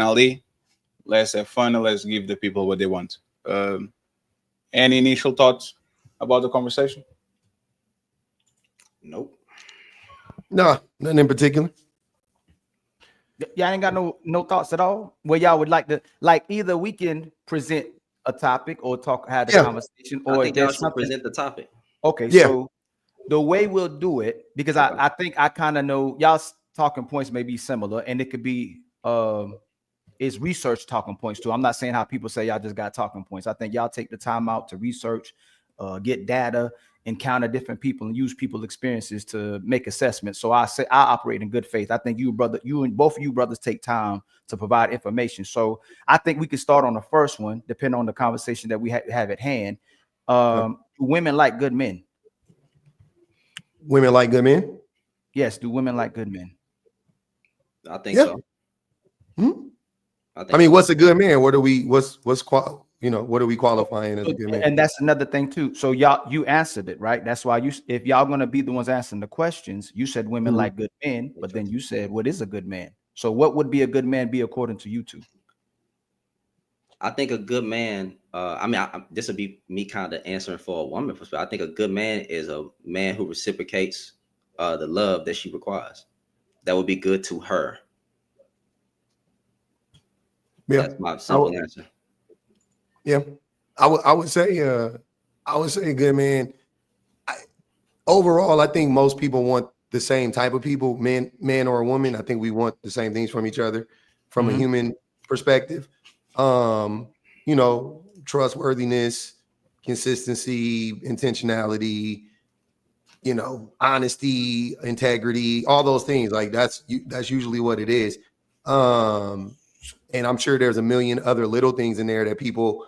Ali, let's have fun and let's give the people what they want. Any initial thoughts about the conversation? Nope. No, nothing in particular. Y'all ain't got no thoughts at all where y'all would like to, like, either we can present a topic or have the conversation, or I think y'all there's should something. present the topic. Okay, Yeah. so the way we'll do it, because I think I kind of know y'all's talking points may be similar, and it could be is research talking points too. I'm not saying how people say y'all just got talking points. I think y'all take the time out to research, get data, encounter different people, and use people's experiences to make assessments. So I say I operate in good faith. I think you and both of you brothers take time to provide information. So I think we can start on the first one, depending on the conversation that we have at hand. Do women like good men? Women like good men? Yes. Do women like good men? I think so. Hmm? I mean, what's a good man? What are we? What are we qualifying as a good man? And that's another thing too. So you answered it, right? That's why if y'all gonna be the ones answering the questions, you said women like good men, but then you said what is a good man? So what would be a good man be according to you two? I think a good man. This would be me kind of answering for a woman perspective. I think a good man is a man who reciprocates the love that she requires. That would be good to her. Yeah, that's my simple answer. Yeah, I would say a good man. Overall, I think most people want the same type of people, man or a woman. I think we want the same things from each other, from a human perspective. Trustworthiness, consistency, intentionality, honesty, integrity, all those things. Like that's usually what it is. And I'm sure there's a million other little things in there that people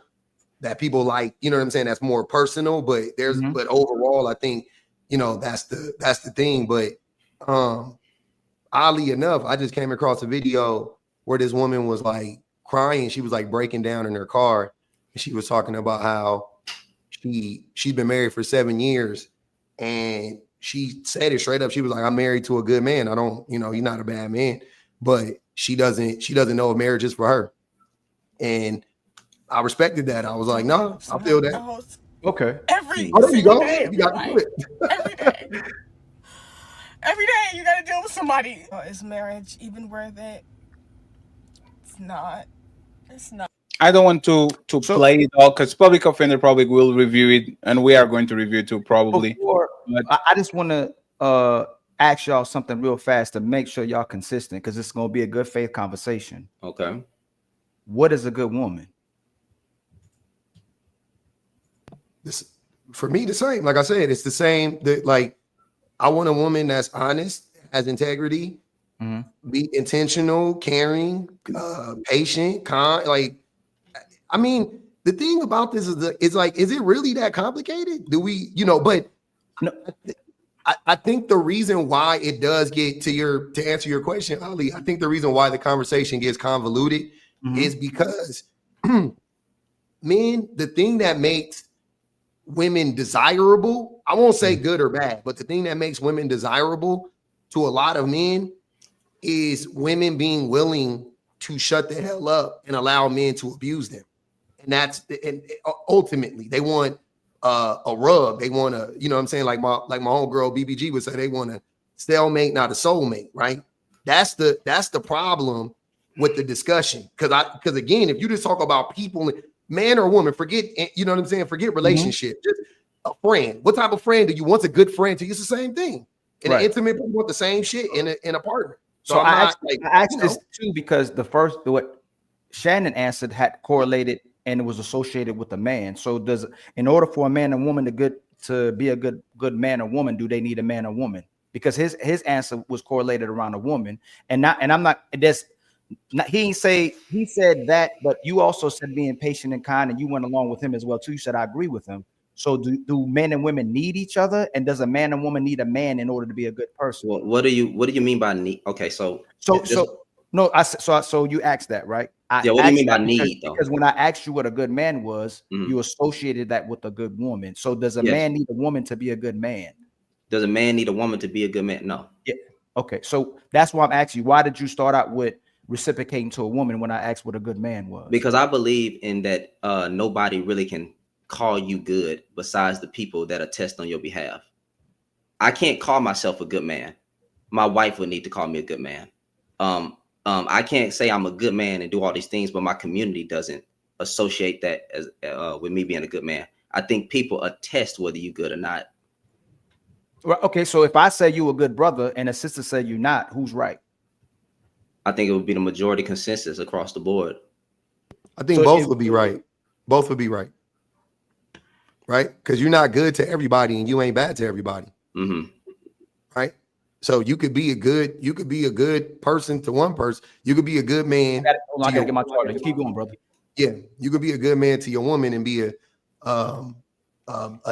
like, you know what I'm saying? That's more personal, but but overall, I think, that's the thing. But oddly enough, I just came across a video where this woman was like crying. She was like breaking down in her car. And she was talking about how she'd been married for 7 years. And she said it straight up. She was like, I'm married to a good man. I don't, he's not a bad man. But she doesn't know if marriage is for her. And I respected that. I was like, no, I feel that. Okay. Every there you go. day, You got to do it. Every day. Every day you got to deal with somebody. Is marriage even worth it? It's not. It's not. I don't want to play it all because Public Offender probably will review it, and we are going to review it too probably. I just want to ask y'all something real fast to make sure y'all consistent, because it's going to be a good faith conversation. Okay. What is a good woman? For me, the same. Like I said, it's the same. Like, I want a woman that's honest, has integrity, be intentional, caring, patient, kind. Like, I mean, the thing about this is like, is it really that complicated? Do we, but no. I think the reason why it does get to answer your question, Ali, I think the reason why the conversation gets convoluted is because men, the thing that makes women desirable, I won't say good or bad, but the thing that makes women desirable to a lot of men is women being willing to shut the hell up and allow men to abuse them. And ultimately they want a rub. They want to, you know what I'm saying? Like my homegirl BBG would say, they want a stalemate, not a soulmate, right? That's the problem with the discussion. Because again, if you just talk about people, man or woman, forget, you know what I'm saying? Forget relationship. Just a friend. What type of friend do you want? A good friend to you? It's the same thing. And an intimate people want the same shit in a partner. So I asked this too because what Shannon answered had correlated and it was associated with a man. So in order for a man and woman to be a good man or woman, do they need a man or woman? Because his answer was correlated around a woman, he said that, but you also said being patient and kind, and you went along with him as well too. You said I agree with him. So do men and women need each other, and does a man and woman need a man in order to be a good person? Well, what do you mean by need? Okay, so you asked that, right? What do you mean by need? Because when I asked you what a good man was, you associated that with a good woman. So does a man need a woman to be a good man? Does a man need a woman to be a good man? No. Yeah. Okay. So that's why I'm asking you, why did you start out with reciprocating to a woman when I asked what a good man was. Because I believe in that nobody really can call you good besides the people that attest on your behalf. I can't call myself a good man. My wife would need to call me a good man. I can't say I'm a good man and do all these things, but my community doesn't associate that as with me being a good man. I think people attest whether you're good or not. Okay, so if I say you a good brother and a sister say you're not, who's right? I think it would be the majority consensus across the board. I think both would be right. Both would be right. Right? Because you're not good to everybody and you ain't bad to everybody. Mm-hmm. Right? So you could be a good person to one person. You could be a good man. I gotta get my charger. Keep going, brother. Yeah, you could be a good man to your woman and be a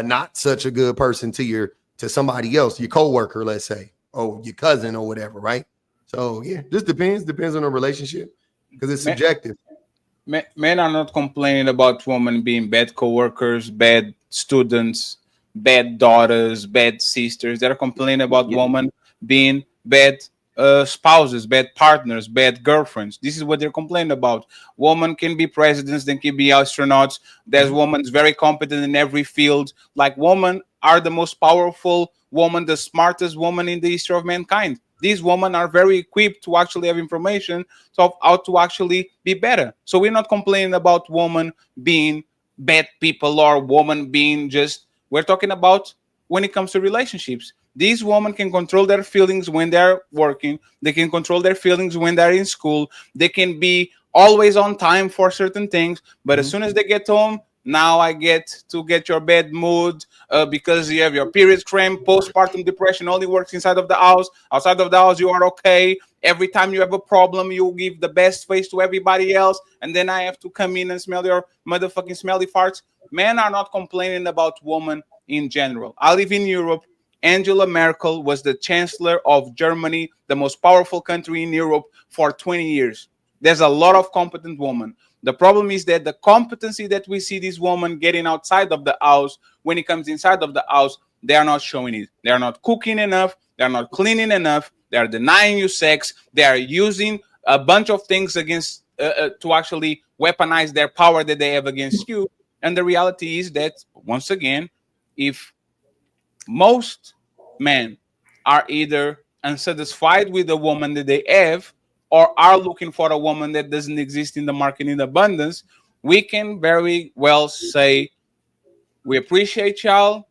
not such a good person to somebody else, your coworker, let's say, or your cousin or whatever, right? So yeah, just depends on the relationship because it's subjective. Men are not complaining about women being bad coworkers, bad students, bad daughters, bad sisters. They're complaining about women being bad spouses, bad partners, bad girlfriends. This is what they're complaining about. Women can be presidents, they can be astronauts. There's women very competent in every field. Like women are the most powerful woman, the smartest woman in the history of mankind. These women are very equipped to actually have information of how to actually be better. So we're not complaining about women being bad people or women being just, we're talking about when it comes to relationships. These women can control their feelings when they're working. They can control their feelings when they're in school. They can be always on time for certain things. But as soon as they get home, now I get to get your bad mood because you have your period cramp, postpartum depression only works inside of the house. Outside of the house, you are okay. Every time you have a problem, you give the best face to everybody else. And then I have to come in and smell your motherfucking smelly farts. Men are not complaining about women in general. I live in Europe. Angela Merkel was the chancellor of Germany, the most powerful country in Europe, for 20 years. There's a lot of competent women. The problem is that the competency that we see these women getting outside of the house, when it comes inside of the house, they are not showing it. They are not cooking enough. They are not cleaning enough. They are denying you sex. They are using a bunch of things against to actually weaponize their power that they have against you. And the reality is that, once again, if most men are either unsatisfied with the woman that they have or are looking for a woman that doesn't exist in the market in abundance, we can very well say, we appreciate y'all.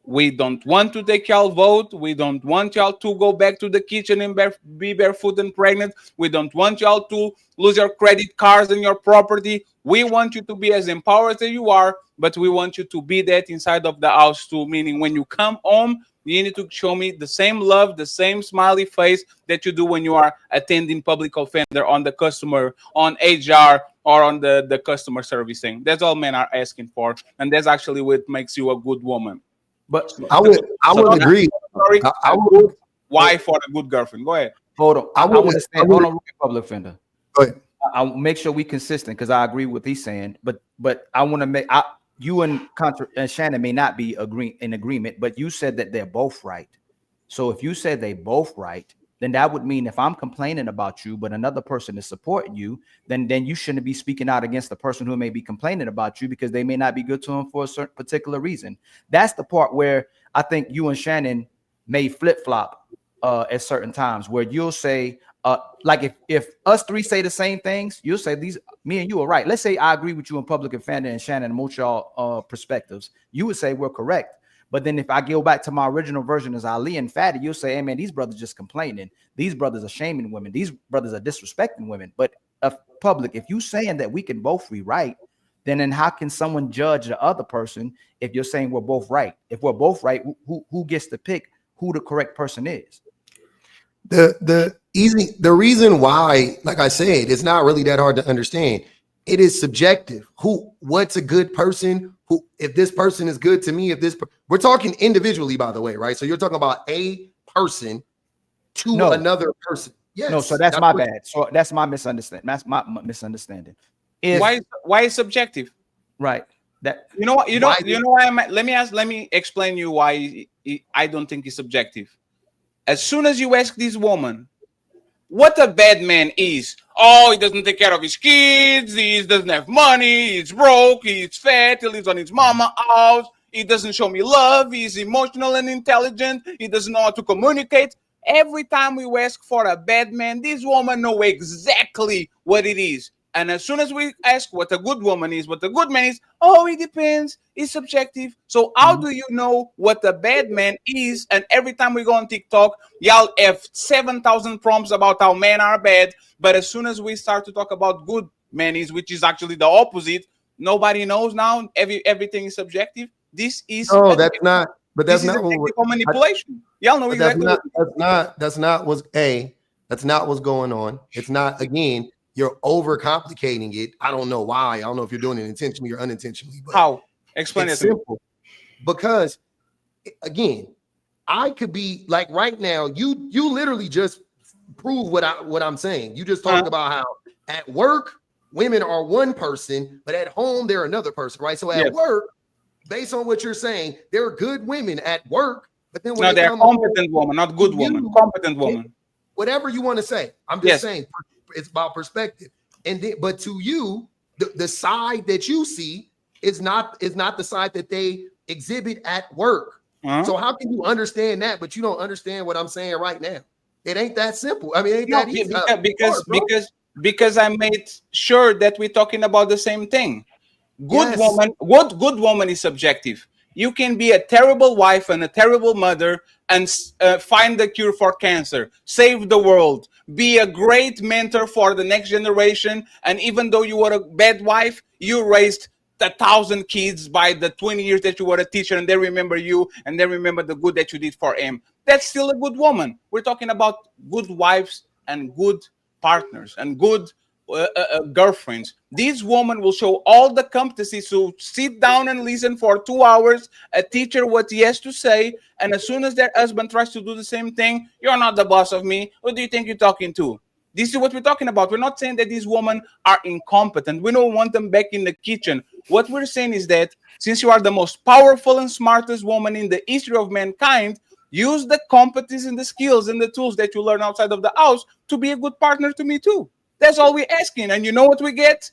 We don't want to take y'all vote. We don't want y'all to go back to the kitchen and be barefoot and pregnant. We don't want y'all to lose your credit cards and your property. We want you to be as empowered as you are, but we want you to be that inside of the house too. Meaning when you come home, you need to show me the same love, the same smiley face that you do when you are attending public offender on the customer, on HR, or on the customer servicing. That's all men are asking for. And that's actually what makes you a good woman. But I would agree. Sorry, I a would, good wife or a good girlfriend. Go ahead. hold on. I want to stand on a public offender. go ahead. I'll make sure we consistent because I agree with what he's saying. But I want to make you and Shannon may not be in agreement, but you said that they're both right. So if you said they both right, then that would mean if I'm complaining about you, but another person is supporting you, then you shouldn't be speaking out against the person who may be complaining about you because they may not be good to him for a certain particular reason. That's the part where I think you and Shannon may flip-flop at certain times where you'll say, like if us three say the same things, you'll say me and you are right. Let's say I agree with you in public offender and Shannon and most y'all perspectives. You would say we're correct. But then if I go back to my original version as Ali and Fatty, you'll say, hey man, these brothers just complaining. These brothers are shaming women. These brothers are disrespecting women. But public, if you saying that we can both be right, then how can someone judge the other person if you're saying we're both right? If we're both right, who gets to pick who the correct person is? The reason why, like I said, it's not really that hard to understand. It is subjective. What's a good person? If this person is good to me, we're talking individually, by the way, right? So you're talking about a person to another person. Yes. No, so that's my bad. So that's my misunderstanding. That's my misunderstanding. Why is subjective? Right. That you know why let me explain you why I don't think it's subjective. As soon as you ask this woman what a bad man is, Oh, he doesn't take care of his kids. He doesn't have money. He's broke. He's fat. He lives on his mama house. He doesn't show me love. He's emotional and intelligent. He doesn't know how to communicate. Every time we ask for a bad man, this woman know exactly what it is. And as soon as we ask what a good woman is, what a good man is, oh, it depends. It's subjective. So how do you know what a bad man is? And every time we go on TikTok, y'all have 7,000 prompts about how men are bad. But as soon as we start to talk about good men is, which is actually the opposite, nobody knows now. Everything is subjective. This is No, that's not. But this that's is a not what. technical manipulation. Y'all know But that's exactly. not. That's not what's a. That's not what's going on. It's not. Again, you're overcomplicating it. I don't know why. I don't know if you're doing it intentionally or unintentionally. But How? Explain it it's to me. simple. Because again, I could be like right now. You literally just prove what I'm saying. You just talked about how at work women are one person, but at home they're another person, right? So at Yes. work, based on what you're saying, there are good women at work, but then when No, they they're come home, competent woman, not good woman. you- Competent woman. whatever you want to say, I'm just Yes. saying it's about perspective. And then, but to you, the side that you see is not the side that they exhibit at work. Uh-huh. So how can you understand that, but you don't understand what I'm saying right now? It ain't that simple. I mean, it ain't No, that easy. because I made sure that we're talking about the same thing. Good Yes. woman, what good woman is subjective. You can be a terrible wife and a terrible mother and find the cure for cancer, save the world, be a great mentor for the next generation. And even though you were a bad wife, you raised 1,000 kids by the 20 years that you were a teacher, and they remember you and they remember the good that you did for them. That's still a good woman. We're talking about good wives and good partners and good girlfriends. This woman will show all the competencies. So sit down and listen for 2 hours, a teacher what he has to say, and as soon as their husband tries to do the same thing, you're not the boss of me. Who do you think you're talking to? This is what we're talking about. We're not saying that these women are incompetent. We don't want them back in the kitchen. What we're saying is that since you are the most powerful and smartest woman in the history of mankind, use the competence and the skills and the tools that you learn outside of the house to be a good partner to me too. That's all we're asking. And you know what we get?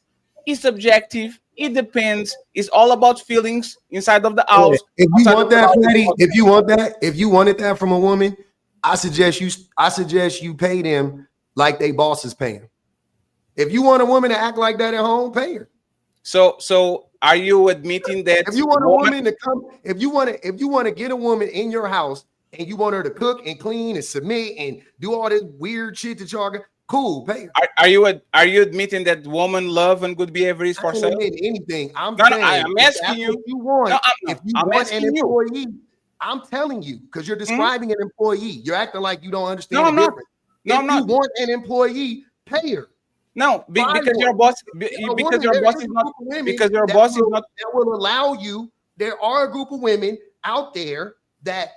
It's subjective. It depends. It's all about feelings inside of the house. If you want that, Fatty, House. if you wanted that from a woman, I suggest you pay them like they bosses pay them. If you want a woman to act like that at home, pay her. So are you admitting that If you want a woman to come, if you want to get a woman in your house and you want her to cook and clean and submit and do all this weird shit that y'all got, cool, pay her. Are you admitting that woman love and good behavior is for I sale? don't admit anything. I'm No, saying I'm asking you. If you want, No, if you I'm want an asking you. employee, I'm telling you because you're describing an employee. You're acting like you don't understand No, the I'm not. difference. No, If I'm you not. want an employee, pay her. No, because your boss, because your boss is not, because your boss is not. That will allow you. There are a group of women out there that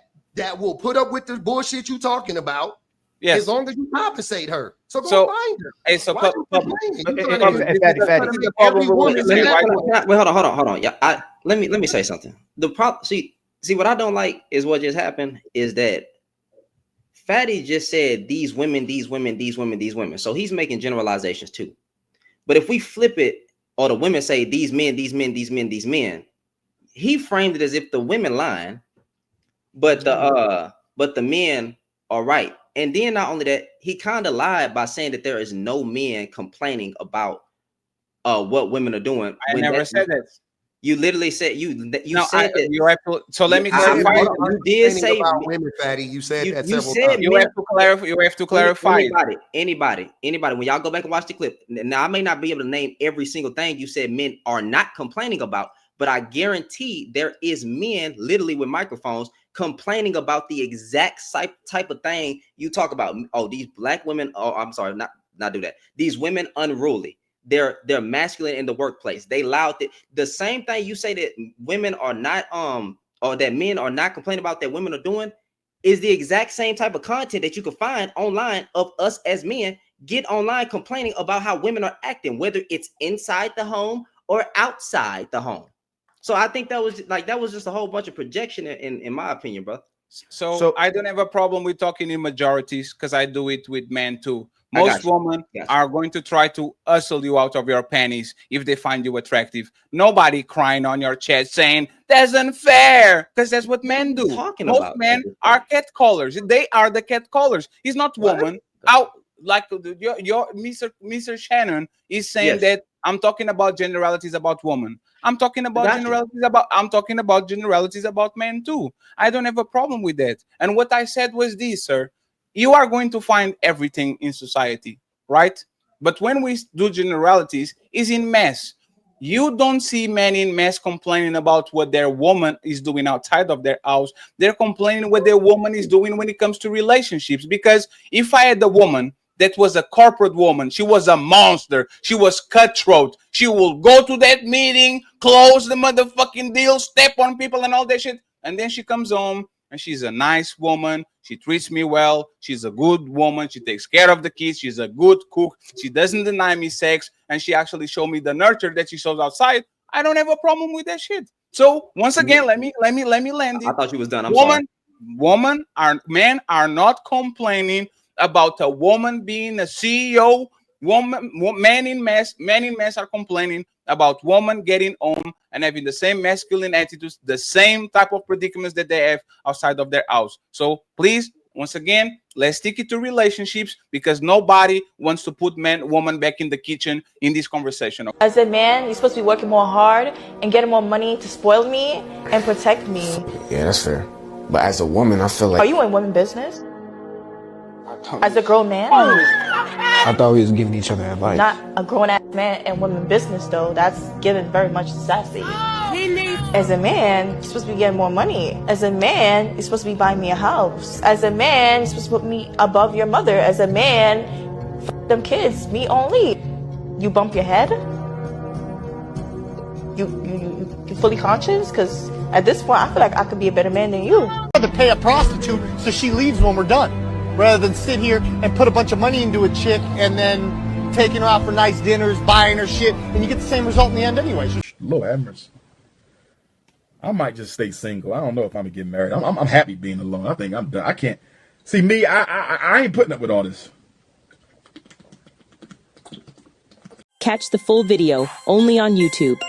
will put up with the bullshit you talking about. Yes. As long as you compensate her. So go find her. Hey, so Why you complaining? You trying to Fatty, get- Fatty. this is the problem every woman with Let me, say right? wait, hold on. Yeah, let me say something. The problem, see what I don't like is what just happened is that Fatty just said these women. So he's making generalizations too. But if we flip it, or the women say these men, he framed it as if the women lying, but the men are right. And then not only that, he kind of lied by saying that there is no men complaining about what women are doing. I never said that. You literally said you No, said that. you have to. So let me I- clarify. you did say about women, Fatty. You said that you several said times. You have to clarify. You have to clarify. Anybody. When y'all go back and watch the clip, now I may not be able to name every single thing you said men are not complaining about, but I guarantee there is men literally with microphones complaining about the exact type of thing you talk about. Oh, these black women. Oh, I'm sorry, not do that. These women unruly. They're masculine in the workplace. They loud. The same thing you say that women are not or that men are not complaining about that women are doing is the exact same type of content that you can find online of us as men get online complaining about how women are acting, whether it's inside the home or outside the home. So I think that was just a whole bunch of projection in my opinion, bro. So I don't have a problem with talking in majorities because I do it with men too. Most you. women are going to try to hustle you out of your panties if they find you attractive. Nobody crying on your chest saying that's unfair, because that's what men do. Talking Most about men are cat callers. They are the cat callers. It's not woman. Out like your Mr. Shannon is saying that I'm talking about generalities about women. I'm talking about generalities about men too. I don't have a problem with that. And what I said was this, sir. You are going to find everything in society, right? But when we do generalities, is in mass. You don't see men in mass complaining about what their woman is doing outside of their house. They're complaining what their woman is doing when it comes to relationships. Because if I had a woman that was a corporate woman, she was a monster, she was cutthroat, she will go to that meeting, close the motherfucking deal, step on people and all that shit, and then she comes home and she's a nice woman. She treats me well. She's a good woman. She takes care of the kids. She's a good cook. She doesn't deny me sex, and she actually showed me the nurture that she shows outside. I don't have a problem with that shit. So once again, let me land it. I thought you was done. I'm sorry. Men are not complaining about a woman being a CEO. Men in mass are complaining about women getting home and having the same masculine attitudes, the same type of predicaments that they have outside of their house. So please, once again, let's stick it to relationships, because nobody wants to put woman back in the kitchen in this conversation. As a man, you're supposed to be working more hard and getting more money to spoil me and protect me. Yeah, that's fair. But as a woman, I feel like... Are you in women business? As a grown man? I thought we was giving each other advice. Not a grown-ass man in women business, though. That's given very much sassy. As a man, you're supposed to be getting more money. As a man, you're supposed to be buying me a house. As a man, you're supposed to put me above your mother. As a man, f them kids, me only. You bump your head? You fully conscious? Because at this point, I feel like I could be a better man than you. To pay a prostitute so she leaves when we're done, rather than sit here and put a bunch of money into a chick and then taking her out for nice dinners, buying her shit, and you get the same result in the end anyways. Lord have mercy. I might just stay single. I don't know if I'm gonna get married. I'm happy being alone. I think I'm done. I can't see me. I ain't putting up with all this. Catch the full video only on YouTube.